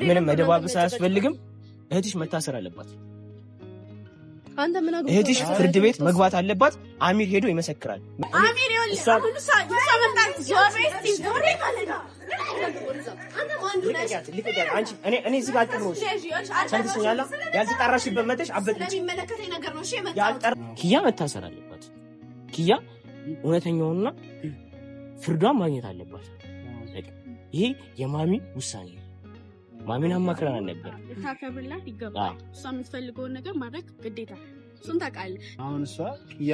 ምንም መደባበስ አያስፈልግም። እህትሽ መታሰር አለባት። እህትሽ ፍርድ ቤት መግባት አለባት። አሚር ሄዶ ይመሰክራል። አሚር እኔ እዚህ ጋር አልጠብሮሽ ሰምተሽኛል። ያልተጣራሽበት መተሽ አበጥልሽ። ኪያ መታሰር አለባት። ኪያ እውነተኛውና ፍርዷን ማግኘት አለባት። ይሄ የማሚ ውሳኔ ነው። ማሚን አማክረን ነበር። ታከብርላት ይገባል። እሷ የምትፈልገውን ነገር ማድረግ ግዴታ። እሱን ታውቃለህ። አሁን እሷ ኪያ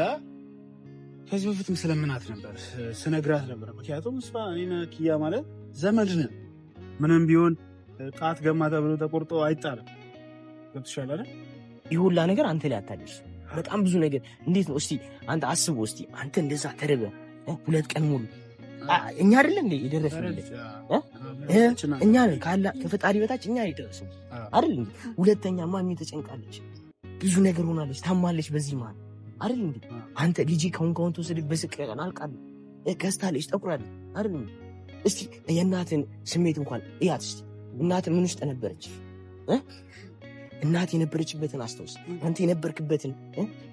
ከዚህ በፊትም ስለምናት ነበር ስነግራት ነበር። ምክንያቱም እሷ እኔና ኪያ ማለት ዘመድ ነን። ምንም ቢሆን ጣት ገማ ተብሎ ተቆርጦ አይጣልም። ገብቶሻል አይደል? ይህ ሁላ ነገር አንተ ላይ አታደርስ። በጣም ብዙ ነገር እንዴት ነው እስቲ አንተ አስበው። እስቲ አንተ እንደዛ ተርበህ 2 ቀን ሙሉ እኛ አይደለም እንዴ የደረስንልህ? እኛ ነን ከፈጣሪ በታች እኛ የደረስን አይደል እንዴ? ሁለተኛ ማሚ ተጨንቃለች፣ ብዙ ነገር ሆናለች፣ ታማለች። በዚህ ማለት አይደል እንዴ? አንተ ልጅ ከሁን ተወሰደች፣ በስቅቀን አልቃለች፣ ከስታለች፣ ጠቁራለች አይደል እንዴ? እስቲ የእናትን ስሜት እንኳን እያት እስቲ። እናት ምን ውስጥ ነበረች? እናት የነበረችበትን አስታውስ። አንተ የነበርክበትን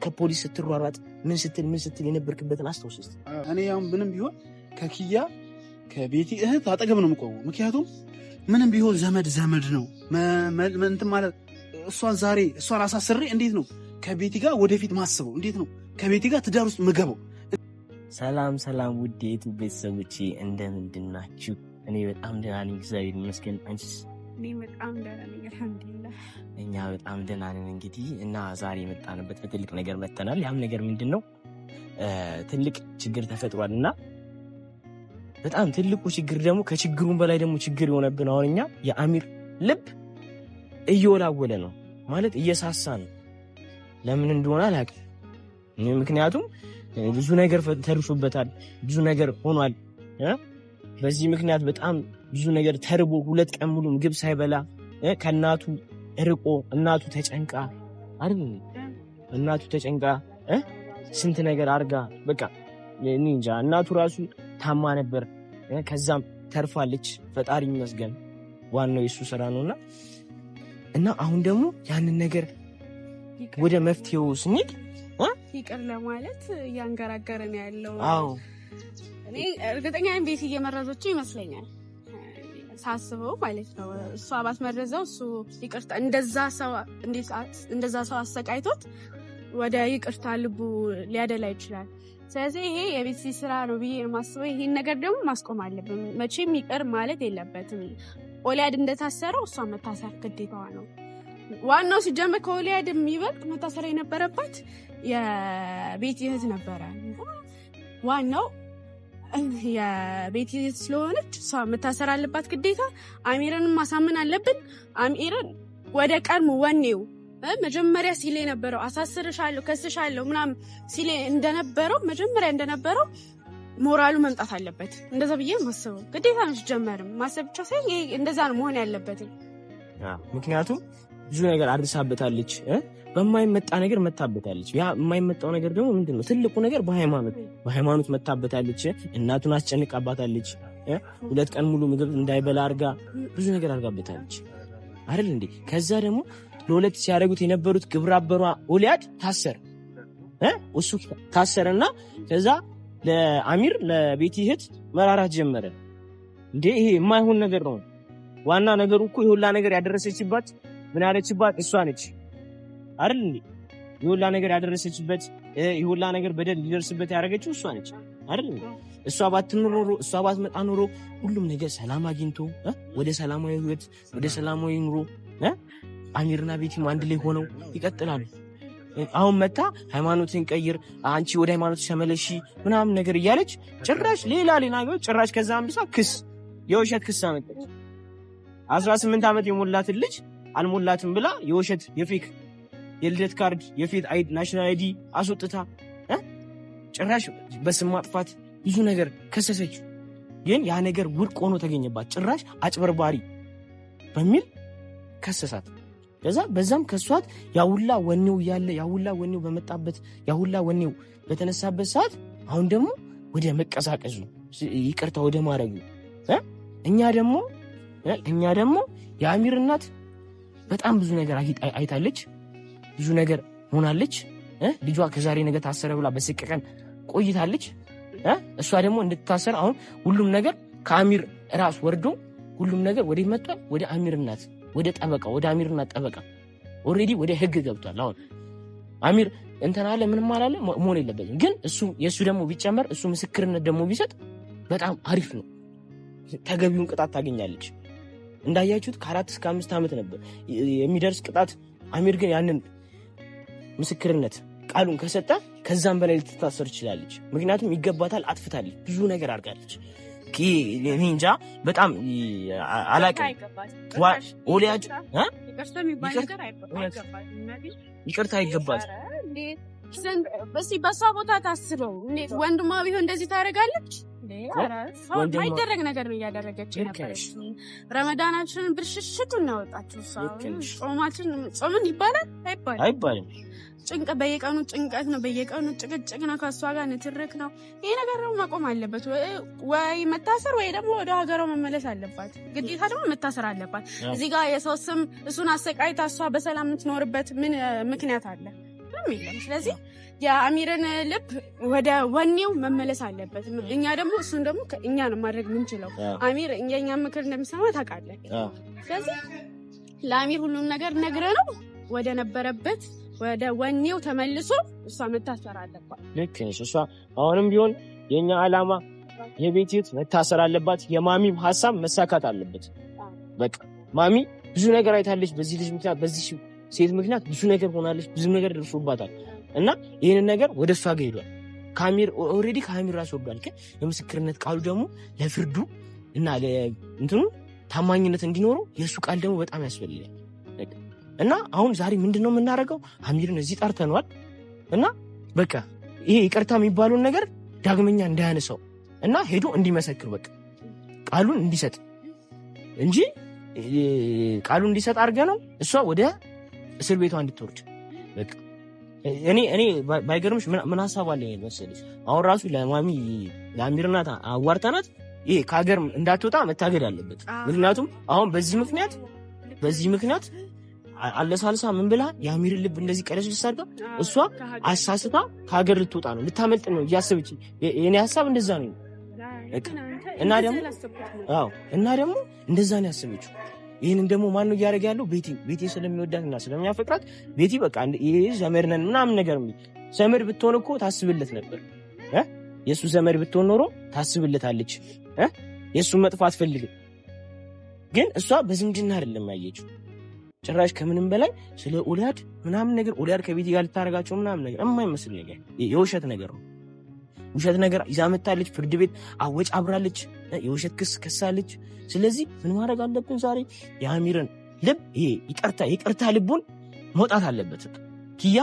ከፖሊስ ስትሯሯጥ ምን ስትል የነበርክበትን አስታውስ እስቲ። እኔ ያው ምንም ቢሆን ከኪያ ከቤቲ እህት አጠገብ ነው የምቆመው። ምክንያቱም ምንም ቢሆን ዘመድ ነው እንትን ማለት እሷን አሳስሬ እንዴት ነው ከቤቲ ጋር ወደፊት ማስበው? እንዴት ነው ከቤቲ ጋር ትዳር ውስጥ ምገበው? ሰላም ውድ የዩቲዩብ ቤተሰቦቼ እንደምንድን ናችሁ? እኔ በጣም ደህና ነኝ፣ እግዚአብሔር ይመስገን። አንቺስ? እኔ በጣም ደህና ነኝ፣ አልሐምዱሊላህ። እኛ በጣም ደህና ነን። እንግዲህ እና ዛሬ የመጣንበት በትልቅ ነገር መጥተናል። ያም ነገር ምንድን ነው? ትልቅ ችግር ተፈጥሯል እና በጣም ትልቁ ችግር ደግሞ ከችግሩም በላይ ደግሞ ችግር የሆነብን አሁን እኛ የአሚር ልብ እየወላወለ ነው ማለት እየሳሳ ነው። ለምን እንደሆነ አላውቅም። ምክንያቱም ብዙ ነገር ተርፎበታል፣ ብዙ ነገር ሆኗል። በዚህ ምክንያት በጣም ብዙ ነገር ተርቦ 2 ቀን ሙሉ ምግብ ሳይበላ ከእናቱ ርቆ እናቱ ተጨንቃ አይደል? እናቱ ተጨንቃ ስንት ነገር አርጋ በቃ እኔ እንጃ። እናቱ ራሱ ታማ ነበር፣ ከዛም ተርፋለች። ፈጣሪ ይመስገን፣ ዋናው የሱ ስራ ነውና እና አሁን ደግሞ ያንን ነገር ወደ መፍትሄው ስንሄድ ይቅር ለማለት እያንገራገረን ያለው። አዎ እኔ እርግጠኛ ነኝ ቤት እየመረዘችው ይመስለኛል ሳስበው ማለት ነው። እሷ ባትመረዘው እሱ ይቅርታ እንደዛ ሰው አሰቃይቶት ወደ ይቅርታ ልቡ ሊያደላ ይችላል። ስለዚህ ይሄ የቤት ስራ ነው ብዬ የማስበው። ይሄን ነገር ደግሞ ማስቆም አለብን። መቼም ይቅር ማለት የለበትም። ኦሊያድ እንደታሰረው እሷ መታሰር ግዴታዋ ነው። ዋናው ሲጀመር ከኦሊያድ የሚበልጥ መታሰር የነበረባት የቤት እህት ነበረ። ዋናው የቤት እህት ስለሆነች እሷ መታሰር አለባት ግዴታ። አሚርንም ማሳመን አለብን። አሚርን ወደ ቀድሞ ወኔው መጀመሪያ ሲል የነበረው አሳስርሻለሁ፣ ከስሻለሁ ምናምን ሲል እንደነበረው መጀመሪያ እንደነበረው ሞራሉ መምጣት አለበት። እንደዛ ብዬ ማሰበው ግዴታ ነው። ሲጀመርም ማሰብ ብቻ ሳይሆን ይሄ እንደዛ ነው መሆን ያለበት። ምክንያቱም ብዙ ነገር አድርሳበታለች፣ በማይመጣ ነገር መታበታለች። ያ የማይመጣው ነገር ደግሞ ምንድነው? ትልቁ ነገር በሃይማኖት መታበታለች። እናቱን አስጨንቃባታለች። 2 ቀን ሙሉ ምግብ እንዳይበላ አርጋ ብዙ ነገር አርጋበታለች አይደል እንዴ? ከዛ ደግሞ ለሁለት ሲያደርጉት የነበሩት ግብረ አበሯ ኦሊያድ ታሰረ። እሱ ታሰረና ከዛ ለአሚር ለቤቲ እህት መራራት ጀመረ። እንዴ ይሄ የማይሆን ነገር ነው። ዋና ነገሩ እኮ የሁላ ነገር ያደረሰችባት ምን ያለችባት እሷ ነች አይደል እንዴ? የሁላ ነገር ያደረሰችበት የሁላ ነገር በደል ሊደርስበት ያደረገችው እሷ ነች አይደል እንዴ? እሷ ባትኖር ኖሮ እሷ ባትመጣ ኖሮ ሁሉም ነገር ሰላም አግኝቶ ወደ ሰላማዊ ህይወት ወደ ሰላማዊ ኑሮ አሚርና ቤቲም አንድ ላይ ሆነው ይቀጥላሉ። አሁን መታ ሃይማኖትን ቀይር፣ አንቺ ወደ ሃይማኖት ተመለሺ ምናምን ነገር እያለች ጭራሽ ሌላ ነገር ጭራሽ ከዛ አንብሳ የውሸት ክስ አመጣች። 18 ዓመት የሞላትን ልጅ አልሞላትም ብላ የውሸት የፌክ የልደት ካርድ የፌክ ናሽናል አይዲ አስወጥታ ጭራሽ በስም ማጥፋት ብዙ ነገር ከሰሰች። ግን ያ ነገር ውድቅ ሆኖ ተገኘባት። ጭራሽ አጭበርባሪ በሚል ከሰሳት። ከዛ በዛም ከሷት ያውላ ወኔው ያለ ያውላ ወኔው በመጣበት ያውላ ወኔው በተነሳበት ሰዓት አሁን ደግሞ ወደ መቀሳቀስ ነው፣ ይቅርታ ወደ ማድረግ ነው። እኛ ደግሞ የአሚር እናት በጣም ብዙ ነገር አይታለች፣ ብዙ ነገር ሆናለች። ልጇ ከዛሬ ነገ ታሰረ ብላ በስቅቀን ቆይታለች። እሷ ደግሞ እንድትታሰር አሁን ሁሉም ነገር ከአሚር ራስ ወርዶ ሁሉም ነገር ወደ መጥቷል፣ ወደ አሚር እናት ወደ ጠበቃ ወደ አሚር እናት ጠበቃ ኦልሬዲ ወደ ህግ ገብቷል። አሁን አሚር እንትን አለ ምንም አላለ መሆን የለበትም። ግን የእሱ ደግሞ ቢጨመር እሱ ምስክርነት ደግሞ ቢሰጥ በጣም አሪፍ ነው። ተገቢውን ቅጣት ታገኛለች። እንዳያችሁት ከ4 እስከ 5 ዓመት ነበር የሚደርስ ቅጣት። አሚር ግን ያንን ምስክርነት ቃሉን ከሰጠ ከዛም በላይ ልትታሰር ትችላለች። ምክንያቱም ይገባታል፣ አጥፍታለች፣ ብዙ ነገር አድርጋለች። እኔ እንጃ በጣም አላውቅም። ኦሊያድ ይቅርታ አይገባት። በሷ ቦታ ታስበው ወንድሟ ቢሆን እንደዚህ ታደርጋለች? ማይደረግ ነገር ነው እያደረገች የነበረች። ረመዳናችንን ብርሽሽቱ እናወጣችሁ። ጾምን ይባላል አይባልም? በየቀኑ ጭንቀት ነው፣ በየቀኑ ጭቅጭቅ ነው፣ ከእሷ ጋር ንትርክ ነው። ይሄ ነገር ደግሞ መቆም አለበት። ወይ መታሰር ወይ ደግሞ ወደ ሀገሯ መመለስ አለባት። ግዴታ ደግሞ መታሰር አለባት። እዚህ ጋር የሰው ስም እሱን አሰቃይታ እሷ በሰላም የምትኖርበት ምን ምክንያት አለ? ምንም የለም። ስለዚህ የአሚርን ልብ ወደ ወኔው መመለስ አለበት። እኛ ደግሞ እሱን ደግሞ እኛ ነው ማድረግ የምንችለው። አሚር የእኛ ምክር እንደሚሰማ ታውቃለህ። ስለዚህ ለአሚር ሁሉም ነገር ነግረ ነው ወደ ነበረበት ወደ ወኔው ተመልሶ እሷ መታሰር አለባት። ልክ ነሽ። እሷ አሁንም ቢሆን የኛ ዓላማ የቤቲት መታሰር አለባት። የማሚም ሐሳብ መሳካት አለበት። በቃ ማሚ ብዙ ነገር አይታለች። በዚህ ልጅ ምክንያት፣ በዚህ ሴት ምክንያት ብዙ ነገር ሆናለች፣ ብዙ ነገር ደርሶባታል እና ይሄንን ነገር ወደ እሷ ጋር ሄዷል። ካሚር ኦልሬዲ ካሚር ራስ ወርዷል። ግን የምስክርነት ቃሉ ደግሞ ለፍርዱ እና ለእንትኑ ታማኝነት እንዲኖረው የእሱ ቃል ደግሞ በጣም ያስፈልጋል። እና አሁን ዛሬ ምንድነው የምናደርገው? አሚርን እዚህ ጠርተነዋል እና በቃ ይሄ ይቅርታ የሚባለውን ነገር ዳግመኛ እንዳያነሳው እና ሄዶ እንዲመሰክር በቃ ቃሉን እንዲሰጥ እንጂ ቃሉን እንዲሰጥ አድርገ ነው እሷ ወደ እስር ቤቷ እንድትወርድ በቃ እኔ ባይገርምሽ ምን ሀሳብ አለ መሰለሽ? አሁን ራሱ ለማሚ ለአሚር እናት አዋርተናት ይሄ ከሀገር እንዳትወጣ መታገድ አለበት። ምክንያቱም አሁን በዚህ ምክንያት አለሳልሳ ምን ብላ የአሚርን ልብ እንደዚህ ቀለስ ልሳርጋ እሷ አሳስታ ከሀገር ልትወጣ ነው፣ ልታመልጥ ነው እያሰበች። የኔ ሀሳብ እንደዛ ነው። እና ደግሞ እንደዛ ነው ያሰበችው። ይህንን ደግሞ ማን ነው እያደረገ ያለው? ቤቲ ስለሚወዳትና ስለሚያፈቅራት ቤቲ በቃ ይሄ ዘመድ ነን ምናምን ነገር ዘመድ ብትሆን እኮ ታስብለት ነበር። የእሱ ዘመድ ብትሆን ኖሮ ታስብለታለች። የእሱን መጥፎ አትፈልግም። ግን እሷ በዝምድና አይደለም ያየችው። ጭራሽ ከምንም በላይ ስለ ኦሊያድ ምናምን ነገር ኦሊያድ ከቤቲ ጋር ልታደርጋቸው ምናምን ነገር የማይመስል ነገር የውሸት ነገር ነው። ውሸት ነገር ይዛ መታለች። ፍርድ ቤት አወጭ አብራለች። የውሸት ክስ ከሳለች። ስለዚህ ምን ማድረግ አለብን? ዛሬ የአሚርን ልብ ይሄ ይቅርታ ልቡን መውጣት አለበት። ኪያ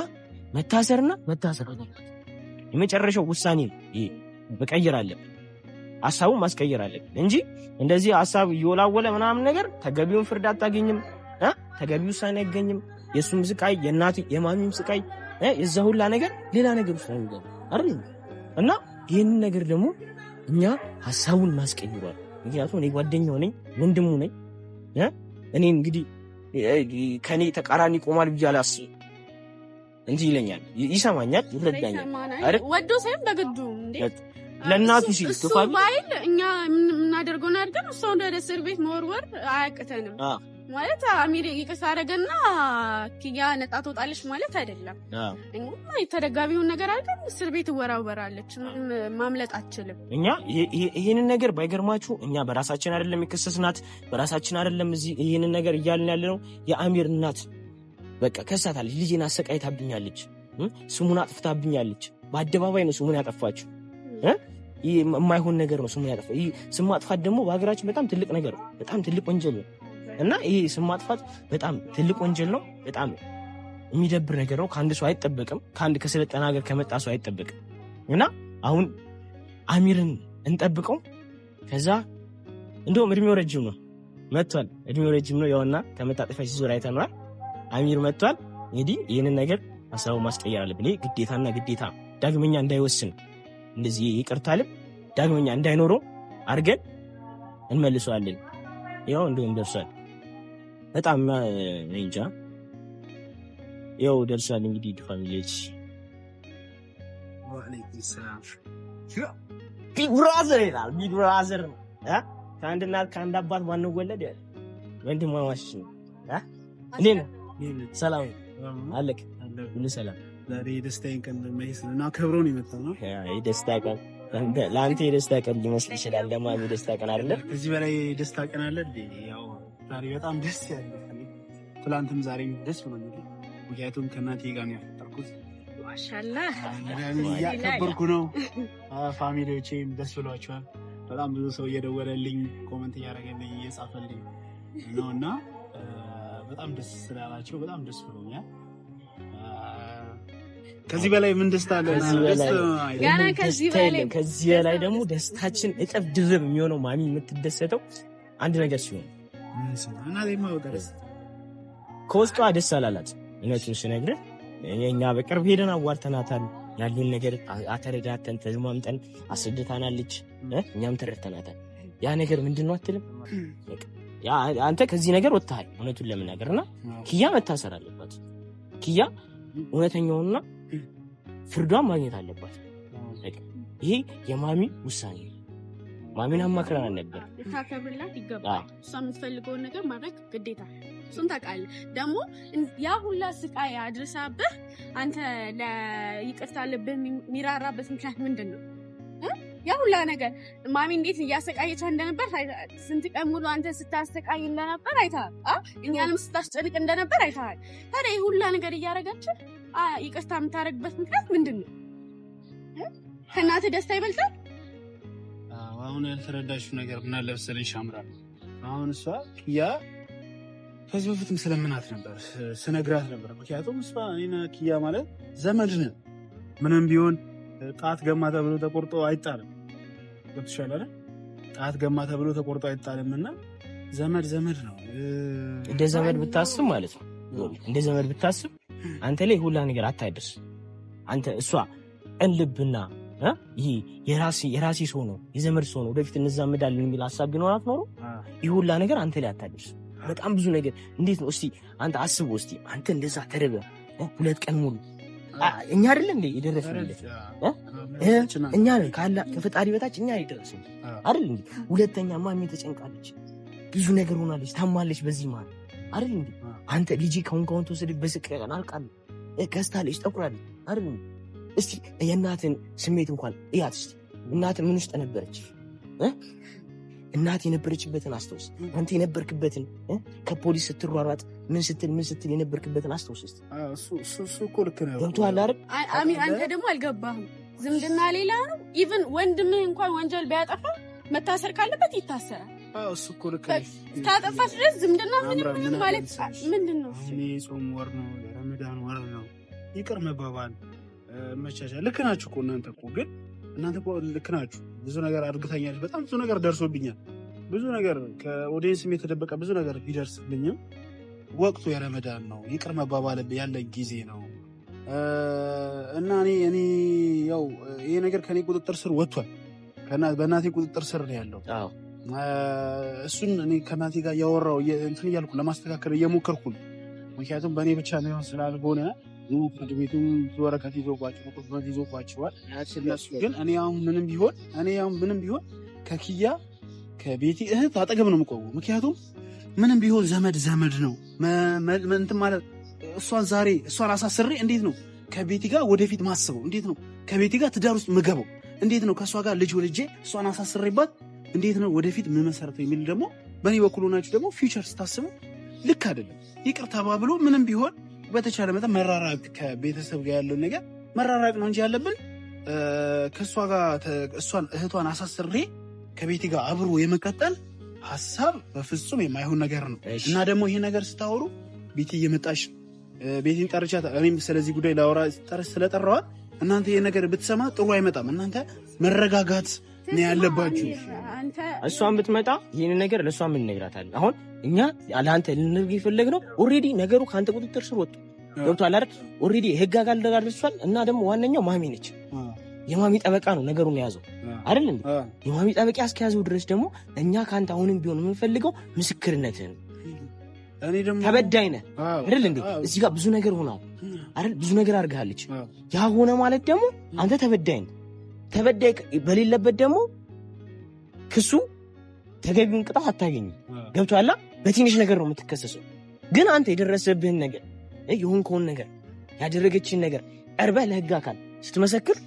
መታሰር አለበት። የመጨረሻው ውሳኔ ይሄ መቀየር አለብን። ሀሳቡን ማስቀየር አለብን እንጂ እንደዚህ ሀሳብ እየወላወለ ምናምን ነገር ተገቢውን ፍርድ አታገኝም። ተገቢ ውሳኔ አይገኝም። የእሱም ስቃይ የእናት የማሚም ስቃይ የዛ ሁላ ነገር ሌላ ነገር ውስጥ ነው የሚገባ አይደል? እና ይህንን ነገር ደግሞ እኛ ሀሳቡን ማስቀይሯል። ምክንያቱም እኔ ጓደኛው ነኝ፣ ወንድሙ ነኝ። እኔ እንግዲህ ከኔ ተቃራኒ ቆማል ብዬ አላስብም። እንጂ ይለኛል፣ ይሰማኛል፣ ይረዳኛል። ወዶ ሳይሆን በግዱ ለእናቱ ሲል ባይል እኛ የምናደርገው ነገር እሷ ወደ እስር ቤት መወርወር አያቅተንም። ማለት አሚር ይቅርታ አደረገና ኪያ ነጣ ትወጣለች ማለት አይደለም። እኛ የተደጋቢውን ነገር አድርገን እስር ቤት እወራወራለች፣ ማምለጥ አትችልም። እኛ ይሄንን ነገር ባይገርማችሁ እኛ በራሳችን አይደለም የከሰስናት፣ በራሳችን አይደለም እዚህ ይሄንን ነገር እያልን ያለ ነው። የአሚር እናት በቃ ከሳታለች። ልጄን አሰቃይታብኛለች፣ ስሙን አጥፍታብኛለች። በአደባባይ ነው ስሙን ያጠፋችው። ይህ የማይሆን ነገር ነው ስሙን ያጠፋ። ይህ ስም ማጥፋት ደግሞ በሀገራችን በጣም ትልቅ ነገር ነው፣ በጣም ትልቅ ወንጀል ነው። እና ይሄ ስም ማጥፋት በጣም ትልቅ ወንጀል ነው። በጣም የሚደብር ነገር ነው። ከአንድ ሰው አይጠበቅም። ከአንድ ከሰለጠነ ሀገር ከመጣ ሰው አይጠበቅም። እና አሁን አሚርን እንጠብቀው። ከዛ እንደውም እድሜው ረጅም ነው መጥቷል። እድሜው ረጅም ነው። ያውና ከመታጠፊያ ሲዞር አይተነዋል። አሚር መጥቷል። እንግዲህ ይህንን ነገር ሀሳቡ ማስቀየር አለብን። ግዴታና ግዴታ ዳግመኛ እንዳይወስን እንደዚህ ይቅርታ ልብ ዳግመኛ እንዳይኖረው አድርገን እንመልሰዋለን። ያው እንደውም ደርሷል። በጣም እንጃ። ያው ደርሷል እንግዲህ ፋሚሊዎች ቢግ ብራዘር ይላል። ቢግ ብራዘር ነው ከአንድ እናት ከአንድ አባት ማነው ወለደ ወንድማማች ነው። እንዴት ነው? ሰላም አለክ? ሁሉ ሰላም። ዛሬ የደስታዬን ቀን እና ከብሮን የመጣው ነው። የደስታ ቀን ለአንተ የደስታ ቀን ሊመስል ይችላል፣ ለማን የደስታ ቀን አይደለ? ከዚህ በላይ የደስታ ቀን አለ እንዴ? ያው ዛሬ በጣም ደስ ያለ ትላንትም ዛሬም ደስ ብሎኛል። ምክንያቱም ከእናቴ ጋር ነው ያፈጠርኩት። ማሻአላህ እያከበርኩ ነው። ፋሚሊዎቼም ደስ ብሏቸዋል። በጣም ብዙ ሰው እየደወለልኝ ኮመንት እያደረገልኝ እየጻፈልኝ ነው እና በጣም ደስ ስላላቸው በጣም ደስ ብሎኛል። ከዚህ በላይ ምን ደስታ አለ? ከዚህ በላይ ደግሞ ደስታችን እጥፍ ድርብ የሚሆነው ማሚ የምትደሰተው አንድ ነገር ሲሆን ከውስጧ ደስ አላላት። እውነቱን ስነግርህ እኛ በቅርብ ሄደን አዋርተናታል። ያሉን ነገር አተረዳተን ተዝማምጠን አስረድታናለች። እኛም ተረድተናታል። ያ ነገር ምንድን ነው አትልም? አንተ ከዚህ ነገር ወጥተሃል። እውነቱን ለመናገርና ኪያ መታሰር አለባት። ኪያ እውነተኛውና ፍርዷን ማግኘት አለባት። ይሄ የማሚ ውሳኔ ነው። ማሚን አማክረናል ነበር። ልታከብርላት ይገባል። እሷ የምትፈልገውን ነገር ማድረግ ግዴታ። እሱን ታውቃለህ። ደግሞ ያ ሁላ ስቃይ አድርሳብህ አንተ ለይቅርታ ልብህ የሚራራበት ምክንያት ምንድን ነው? ያ ሁላ ነገር ማሚ እንዴት እያሰቃየች እንደነበር፣ ስንት ቀን ሙሉ አንተ ስታሰቃይ እንደነበር አይተሃል። እኛንም ስታስጨንቅ እንደነበር አይተሃል። ታዲያ ይህ ሁላ ነገር እያደረገች ይቅርታ የምታደርግበት ምክንያት ምንድን ነው? ከእናትህ ደስታ ይበልጣል? አሁን ያልተረዳሽው ነገር ምን አለ መሰለሽ ያምራል። አሁን እሷ ኪያ ከዚህ በፊትም ስለምናት ነበር ስነግራት ነበር። ምክንያቱም እሷ እኔና ኪያ ማለት ዘመድ ነን። ምንም ቢሆን ጣት ገማ ተብሎ ተቆርጦ አይጣልም። ገብቶሻል አይደል? ጣት ገማ ተብሎ ተቆርጦ አይጣልም እና ዘመድ ነው። እንደ ዘመድ ብታስብ ማለት ነው። እንደ ዘመድ ብታስብ አንተ ላይ ሁላ ነገር አታይደርስ። አንተ እሷ እንልብና ይሄ የራሴ ሰው ነው የዘመድ ሰው ነው ወደፊት እንዛመዳለን የሚል ሀሳብ ቢኖራት ኖሮ ይህ ሁላ ነገር አንተ ላይ አታይደርስ። በጣም ብዙ ነገር እንዴት ነው እስቲ አንተ አስበው። እስቲ አንተ እንደዛ ተረበ 2 ቀን ሙሉ እኛ አይደለም እንዴ የደረስንልህ? እኛ ነን ከፈጣሪ በታች እኛ የደረስን አይደል እንዴ? ሁለተኛ ማሚ ተጨንቃለች፣ ብዙ ነገር ሆናለች፣ ታማለች። በዚህ ማለት አይደል እንዴ? አንተ ልጅ ካሁን ተወሰደ በስቅቀን አልቃለሁ ከስታለች፣ ጠቁራለች አይደል እንዴ? እስቲ የእናትን ስሜት እንኳን እያት። እስቲ እናት ምን ውስጥ ነበረች? እናት የነበረችበትን አስተውስ። አንተ የነበርክበትን ከፖሊስ ስትሯሯጥ ምን ስትል የነበርክበትን አስተውስ። እስቲ እሱ እኮ ልክ ነው። ገብቶሃል አይደል? አንተ ደግሞ አልገባህም። ዝምድና ሌላ ነው። ኢቭን ወንድምህ እንኳን ወንጀል ቢያጠፋ መታሰር ካለበት ይታሰራል። እሱ እኮ ልክ ነው። እስካጠፋች ድረስ ዝምድና ምንም ማለት ምንድን ነው? ጾም ወር ነው፣ የረመዳን ወር ነው። ይቅር መባባል መቻቻል። ልክ ናችሁ እኮ እናንተ እኮ ግን እናንተ እኮ ልክ ናችሁ። ብዙ ነገር አድርግታኛለች። በጣም ብዙ ነገር ደርሶብኛል። ብዙ ነገር ከኦዲየንስም የተደበቀ ብዙ ነገር ቢደርስብኝም ወቅቱ የረመዳን ነው። ይቅር መባባል ያለ ጊዜ ነው እና እኔ ያው ይሄ ነገር ከኔ ቁጥጥር ስር ወጥቷል። በእናቴ ቁጥጥር ስር ነው ያለው። እሱን እኔ ከእናቴ ጋር እያወራሁ እንትን እያልኩ ለማስተካከል እየሞከርኩ ነው። ምክንያቱም በእኔ ብቻ ሊሆን ስላልሆነ ፍርድ ቤቱም ወረቀት ይዞባቸዋል። ግን እኔ አሁን ምንም ቢሆን ከኪያ ከቤቲ እህት አጠገብ ነው የምቆመው። ምክንያቱም ምንም ቢሆን ዘመድ ነው እንትን ማለት እሷን አሳስሬ እንዴት ነው ከቤቲ ጋር ወደፊት ማስበው? እንዴት ነው ከቤቲ ጋር ትዳር ውስጥ ምገበው? እንዴት ነው ከእሷ ጋር ልጅ ወልጄ እሷን አሳስሬባት እንዴት ነው ወደፊት የምመሰረተው የሚል ደግሞ በእኔ በኩል ሆናችሁ ደግሞ ፊውቸር ስታስበው ልክ አይደለም። ይቅር ተባብሎ ምንም ቢሆን በተቻለ መጠን መራራቅ፣ ከቤተሰብ ጋር ያለውን ነገር መራራቅ ነው እንጂ ያለብን ከእሷ ጋር እህቷን አሳስሬ ከቤቲ ጋር አብሮ የመቀጠል ሀሳብ በፍጹም የማይሆን ነገር ነው። እና ደግሞ ይሄ ነገር ስታወሩ ቤቲ እየመጣች ቤቲን ጠርቻት እኔም ስለዚህ ጉዳይ ላወራ ስለጠራዋት እናንተ ይሄ ነገር ብትሰማ ጥሩ አይመጣም። እናንተ መረጋጋት ነው ያለባችሁ። እሷን ብትመጣ ይህን ነገር ለእሷ ምን እነግራታለሁ? አሁን እኛ ለአንተ ልንርግ የፈለግነው ኦልሬዲ ነገሩ ከአንተ ቁጥጥር ስር ወጡ። ገብቶሃል አይደል? ኦልሬዲ ህግ ጋር ደርሷል። እና ደግሞ ዋነኛው ማሚ ነች። የማሚ ጠበቃ ነው ነገሩን የያዘው አይደል እንዴ? የማሚ ጠበቃ እስከያዘው ድረስ ደግሞ እኛ ከአንተ አሁንም ቢሆን የምንፈልገው ምስክርነትህን። እኔ ደግሞ ተበዳይ ነህ አይደል እንዴ? እዚህ ጋር ብዙ ነገር ሆኗል አይደል? ብዙ ነገር አድርጋለች። ያ ሆነ ማለት ደግሞ አንተ ተበዳይ ነህ። ተበዳይ በሌለበት ደግሞ ክሱ ተገቢውን ቅጣት አታገኝም። ገብቶሃል? በትንሽ ነገር ነው የምትከሰሰው። ግን አንተ የደረሰብህን ነገር የሆንከውን ነገር ያደረገችን ነገር ቀርበህ ለህግ አካል ስትመሰክር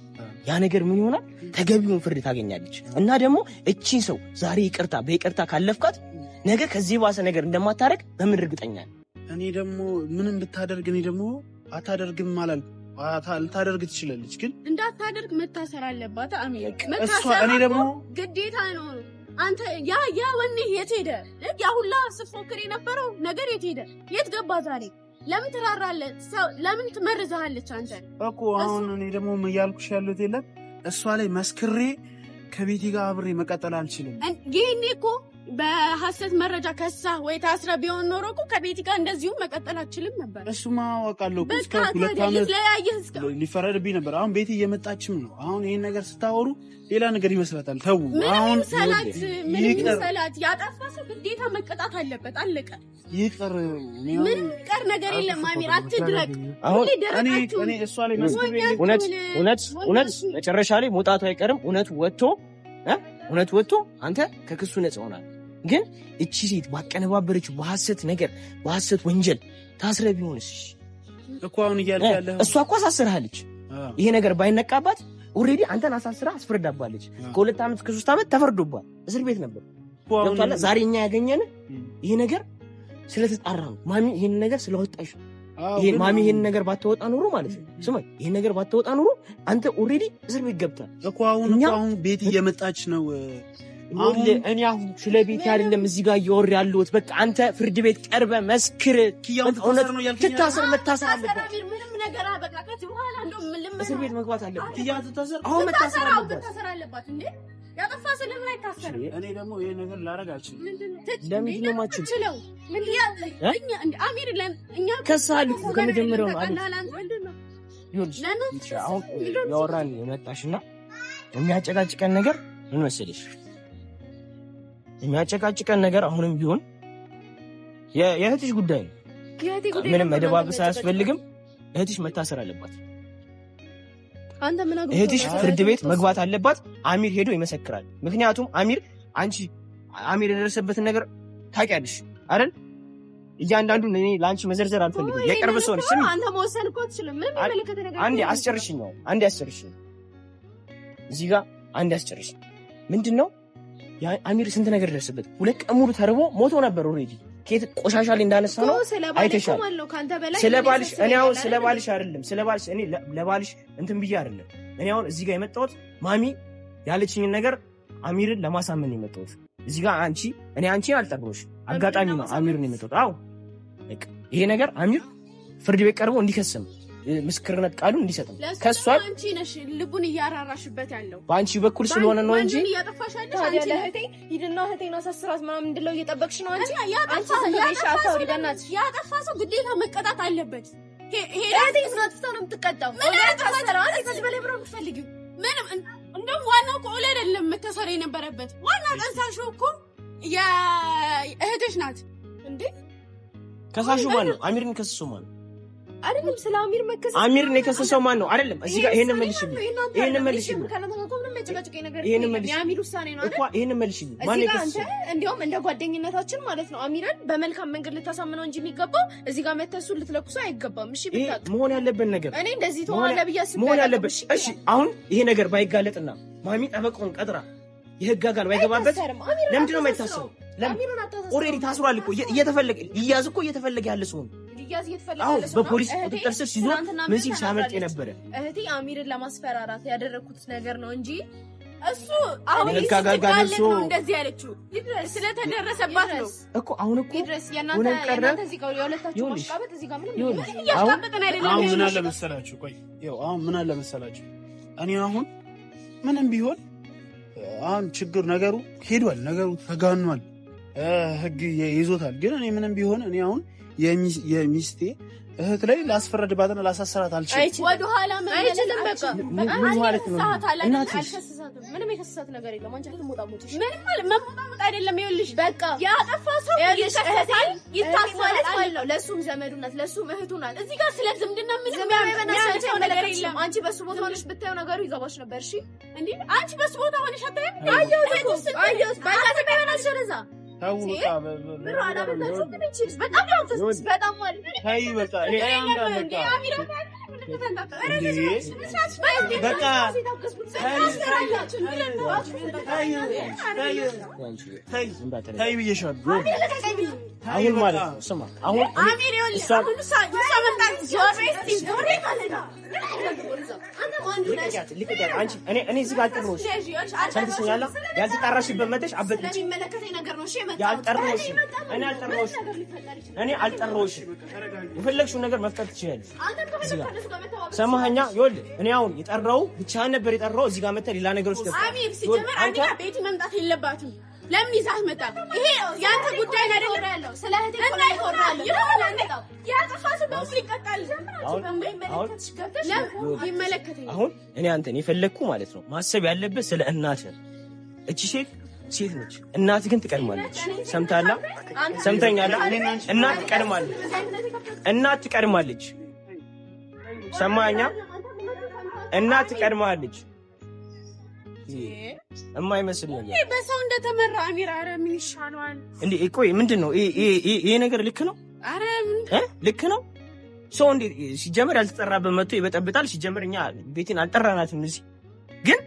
ያ ነገር ምን ይሆናል? ተገቢውን ፍርድ ታገኛለች። እና ደግሞ እቺን ሰው ዛሬ በይቅርታ ካለፍካት ነገ ከዚህ ባሰ ነገር እንደማታረግ በምን እርግጠኛ ነህ? እኔ ደግሞ ምንም ብታደርግ እኔ ደግሞ አታደርግም ማለት ልታደርግ ትችላለች፣ ግን እንዳታደርግ መታሰር አለባት። አሚር እኔ ደግሞ ግዴታ ነው። አንተ ያ ወኔ የት ሄደ? ያ ሁላ ስትፎክር የነበረው ነገር የት ሄደ? የት ገባ ዛሬ? ለምን ትራራለህ? ለምን ትመርዛለች? አንተ እኮ አሁን እኔ ደግሞ እያልኩሽ ያሉት የለም እሷ ላይ መስክሬ ከቤቲ ጋር አብሬ መቀጠል አልችልም። ይሄኔ እኮ በሐሰት መረጃ ከሳ ወይ ታስረ ቢሆን ኖሮ እኮ ከቤቲ ጋር እንደዚሁ መቀጠል አልችልም ነበር። እሱማ አውቃለሁ። እስከ 2 ዓመት ሊፈረድብኝ ነበር። አሁን ቤቲ እየመጣችም ነው። አሁን ይሄን ነገር ስታወሩ ሌላ ነገር ይመስላታል። ተው አሁን ሰላት ያጠፋ ሰው ግዴታ መቀጣት አለበት። አለቀ። ይቅር ምንም ቀር ነገር የለም። አሚር አትድረቅ። አሁን እኔ እሷ ላይ መስክሬ እውነት መጨረሻ ላይ መውጣቱ አይቀርም። እውነቱ ወጥቶ አንተ ከክሱ ነፃ ሆናል። ግን እቺ ሴት ባቀነባበረችው በሐሰት ወንጀል ታስረ ቢሆንስ እኮ አሁን እያልኩ ያለው እሷ እኮ አሳስራለች። ይሄ ነገር ባይነቃባት ኦልሬዲ አንተን አሳስራ አስፈርዳባለች። ከ2 ዓመት እስከ 3 ዓመት ተፈርዶባል። እስር ቤት ነበር። ዛሬ እኛ ያገኘን ይሄ ነገር ስለተጣራ ነው። ማሚ ይሄን ነገር ስለወጣሽ ማሚ ይሄን ነገር ባትወጣ ኑሮ ማለት ነው። ስማኝ፣ ይሄን ነገር ባትወጣ ኑሮ አንተ ኦልሬዲ እስር ቤት ገብታል እኮ። አሁን ቤት እየመጣች ነው። እኔ አሁን ስለ ቤት አይደለም እዚህ ጋር እያወራ ያለሁት። በቃ አንተ ፍርድ ቤት ቀርበ መስክር። ትታሰር መታሰር አለበት። ምንም ነገር በቃ ከዚህ በኋላ እንደው እስር ቤት መግባት አለበት። አሁን መታሰር አለባት እንዴ? ያጠፋ ስለምን አይታሰርም? እኔ ደግሞ ይሄ ነገር ላረግ አልችልም። ለምንድን ነው የማትችለው? አሚር እኛ ከሳል ከመጀመሪያው ነው አይደል? አሁን ያወራን የመጣሽና የሚያጨቃጭቀን ነገር ምን መሰለሽ? የሚያጨቃጭቀን ነገር አሁንም ቢሆን የእህትሽ ጉዳይ ነው። ምንም መደባበስ አያስፈልግም። እህትሽ መታሰር አለባት። እህትሽ ፍርድ ቤት መግባት አለባት። አሚር ሄዶ ይመሰክራል። ምክንያቱም አሚር የደረሰበትን ነገር ታውቂያለሽ አይደል? እያንዳንዱ እኔ ለአንቺ መዘርዘር አልፈልግም። የቅርብ ሰው ነሽ። አንተ መወሰን እኮ አትችልም። ምንም የሚመለከተ ነገር አንዴ አስጨርሽኝ። እዚህ ጋር አንዴ አስጨርሽኝ። ምንድነው አሚር ስንት ነገር ደረሰበት። 2 ቀን ሙሉ ተርቦ ሞቶ ነበር። ኦልሬዲ ከየት ቆሻሻ ላይ እንዳነሳ ነው አይተሻል። ስለባልሽ እኔ አሁን ስለባልሽ አይደለም ስለባልሽ እኔ ለባልሽ እንትን ብዬ አይደለም። እኔ አሁን እዚህ ጋር የመጣሁት ማሚ ያለችኝን ነገር አሚርን ለማሳመን ነው የመጣሁት። እዚህ ጋር አንቺን አልጠቅሞሽ አጋጣሚ ነው አሚርን የመጣሁት። አዎ ይሄ ነገር አሚር ፍርድ ቤት ቀርቦ እንዲከስም ምስክርነት ቃሉ እንዲሰጥም ከሷ አንቺ ነሽ ልቡን እያራራሽበት ያለው በአንቺ በኩል ስለሆነ ነው እንጂ ያጠፋሻለሽ አንቺ ለህቴ ሂድና ህቴና አሳስራት ምናምን እንድለው እየጠበቅሽ ነው አንቺ። ያጠፋ ሰው ግዴታ መቀጣት አለበት። ሄዳቴ ስራትታ ነው የምትቀጣው። ከዚህ በላይ ብሎ የምትፈልጊው ምንም እንደውም ዋናው እኮ ኦሌ አይደለም መታሰር የነበረበት። ዋና ጠንሳሹ እኮ የእህትሽ ናት እንዴ። ከሳሹ ማን ነው? አሚርን ከሰሰው ማን ነው? አይደለም ስለ አሚር መከሰስ አሚርን የከሰሰው ማን ነው? አይደለም እዚህ ጋር ይሄንን መልሽልኝ። የአሚር ውሳኔ ነው አይደል? ይሄንን መልሽልኝ። ማን የከሰሰው? እንዲያውም እንደ ጓደኝነታችን ማለት ነው አሚርን በመልካም መንገድ ልታሳምነው እንጂ የሚገባው እዚህ ጋር መተሱ ልትለኩሱ አይገባም። እሺ ብታውቅ መሆን ያለበት ነገር እኔ እንደዚህ ተዋለ ብያስ መሆን ያለበት። እሺ አሁን ይሄ ነገር ባይጋለጥና ማሚ ጠበቃውን ቀጥራ የህግ አካል ባይገባበት ለምንድን ነው የማይታሰበው? ኦልሬዲ ታስሯል እኮ እየተፈለገ ይያዝ እኮ እየተፈለገ ያለ ሰው ነው። በፖሊስ ቁጥጥር ስር ሲዞር ምን ሲል ሲያመልጥ የነበረ እህቴ አሚርን ለማስፈራራት ያደረኩት ነገር ነው እንጂ እሱ አሁን ይጋጋጋልሶ እንደዚህ ያለችው ስለተደረሰባት ነው እኮ። አሁን እኮ ይድረስ የእናንተ እዚህ ጋር የሁለታችሁ ማሽቃበጥ እዚህ ጋር ምንም እያስቀበጠን አይደለም። አሁን ምን አለ መሰላችሁ? ቆይ አሁን ምን አለ መሰላችሁ? እኔ አሁን ምንም ቢሆን አሁን ችግር ነገሩ ሄዷል፣ ነገሩ ተጋኗል። ህግ ይዞታል። ግን እኔ ምንም ቢሆን እኔ አሁን የሚስቴ እህት ላይ ላስፈረድባትና ላሳሰራት አልችልም። ወደ ኋላ መመለስ በቃ ምን ማለት ነው? እናትሽ ምንም የከሰሳት ነገር የለም። አንቺ አትሞጣሞጪ። ምንም ማለት መሞጣሞጥ አይደለም። ይኸውልሽ በቃ ያጠፋ ሰው ይታሰራል ማለት ነው። ለሱም ዘመዱ ናት፣ ለሱም እህቱ ናት። እዚህ ጋር ስለ ዝምድና ምን የሚያመጣው ነገር የለም። አንቺ በሱ ቦታ ሆነሽ ብታዪው ነገሩ ይገባሽ ነበር። እሺ እንዴ አንቺ በሱ ቦታ ሆነሽ አታይም? አየሁት በቃ ተበላሽ ወደዛ አሁን ማለት ነው። ስማ አሁን እኔ እዚህ ጋር አልጠራሁሽ። ሰምተሽኛል? ያልተጣራሽበት መተሽ አበጥልሽ። እኔ አልጠራሁሽም። የፈለግሽውን ነገር መፍጠር ትችያለሽ። ሰማኸኛ? ይኸውልህ እኔ አሁን የጠራው ብቻህን ነበር የጠራው። እዚህ ጋር መተህ ሌላ ነገሮች አሚር ሲጀመር አንተ ቤት መምጣት የለባትም። ለምን ይዛህ መጣ? ይሄ ያንተ ጉዳይ ነው አይደለም። ስለ እህቴ ቆይ ይወራለሁ ያጠፋሽ በሙሉ ይቀጣል። አሁን እኔ አንተን የፈለግኩ ማለት ነው ማሰብ ያለበት ስለ እናትህ። እቺ ሴት ነች፣ እናት ግን ትቀድማለች። ሰምታላ? ሰምተኛላ? እናት ትቀድማለች። ሰማኛ? እናት ትቀድማለች። የማይመስል ነገር ይሄ በሰው እንደተመራ አሚር። ኧረ ምን ይሻለዋል እንዴ? ቆይ ምንድን ነው ይሄ ነገር? ልክ ነው? ኧረ ልክ ነው። ሰው እንዴ ሲጀመር ያልተጠራበት መጥቶ ይበጠብጣል። ሲጀመር እኛ ቤቴን አልጠራናትም። እዚህ ግን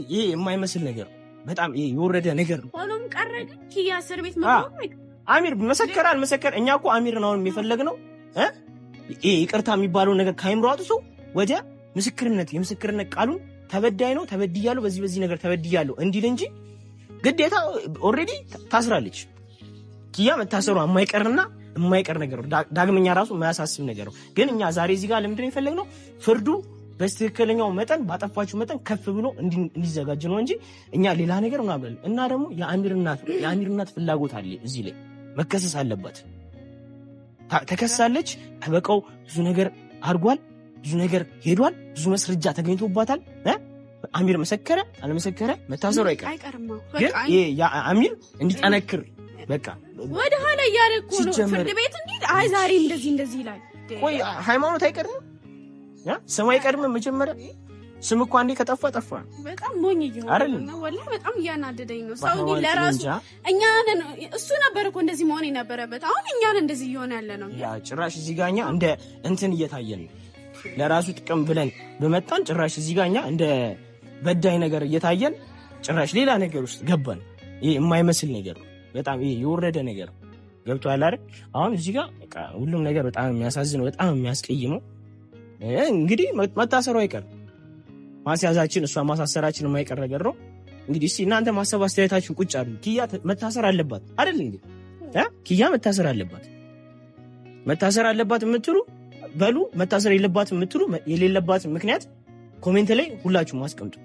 ይሄ የማይመስል ነገር፣ በጣም ይሄ የወረደ ነገር ነው። ሆኖም ቀረ ግን ኪያ እስር ቤት መጥቶ አሚር መሰከረ አልመሰከረ፣ እኛ እኮ አሚርን አሁን የፈለግነው ይሄ ይቅርታ የሚባለው ነገር ከአይምሮ አጥቶ ወደ ምስክርነት፣ የምስክርነት ቃሉን ተበዳይ ነው ተበድያለሁ፣ በዚህ ነገር ተበድያለሁ እንዲል እንጂ ግዴታ ኦልሬዲ ታስራለች። ኪያ መታሰሩ የማይቀርና የማይቀር ነገር ነው። ዳግመኛ ራሱ የማያሳስብ ነገር ነው። ግን እኛ ዛሬ እዚህ ጋር ለምንድን ነው የፈለግነው? ፍርዱ በትክክለኛው መጠን ባጠፋችሁ መጠን ከፍ ብሎ እንዲዘጋጅ ነው እንጂ እኛ ሌላ ነገር ነው አብለን እና ደግሞ የአሚር እናት ፍላጎት አለ እዚህ ላይ መከሰስ አለባት። ተከሳለች። ጠበቃው ብዙ ነገር አድርጓል፣ ብዙ ነገር ሄዷል፣ ብዙ መስረጃ ተገኝቶባታል። አሚር መሰከረ አልመሰከረ መታሰሩ አይቀርም። ግን አሚር እንዲጠነክር በቃ ወደ ኋላ እያለ እኮ ነው ፍርድ ቤት እንዴ አይ ዛሬ እንደዚህ ይላል። ቆይ ሃይማኖት አይቀርም? ስም አይቀርም? መጀመሪያ ስም እኮ አንዴ ከጠፋ ጠፋ። በጣም ሞኝ ይሆናል እና ወላሂ በጣም እያናደደኝ ነው። ሰው እንዴ ለራሱ እኛን እሱ ነበር እኮ እንደዚህ መሆን የነበረበት። አሁን እኛን እንደዚህ እየሆነ ያለ ነው። ያ ጭራሽ እዚህ ጋር እኛ እንደ እንትን እየታየን ነው። ለራሱ ጥቅም ብለን በመጣን ጭራሽ እዚህ ጋር እኛ እንደ በዳይ ነገር እየታየን ጭራሽ ሌላ ነገር ውስጥ ገባን። ይሄ የማይመስል ነገር ነው። በጣም ይሄ የወረደ ነገር ገብቶሃል አይደል? አሁን እዚህ ጋር በቃ ሁሉም ነገር በጣም የሚያሳዝነው በጣም የሚያስቀይመው እንግዲህ መታሰሩ አይቀርም። ማስያዛችን እሷ ማሳሰራችን የማይቀር ነገር ነው። እንግዲህ እስቲ እናንተ ማሰብ አስተያየታችሁን ቁጭ አድርጉ። ኪያ መታሰር አለባት አይደል እንዴ? ኪያ መታሰር አለባት የምትሉ በሉ፣ መታሰር የለባትም የምትሉ የሌለባት ምክንያት ኮሜንት ላይ ሁላችሁም አስቀምጡ።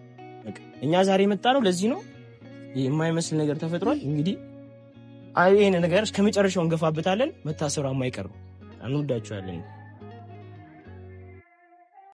እኛ ዛሬ መጣ ነው ለዚህ ነው። የማይመስል ነገር ተፈጥሯል። እንግዲህ ይሄን ነገር እስከ መጨረሻው እንገፋበታለን። መታሰሩ የማይቀር ነው። እንወዳችኋለን።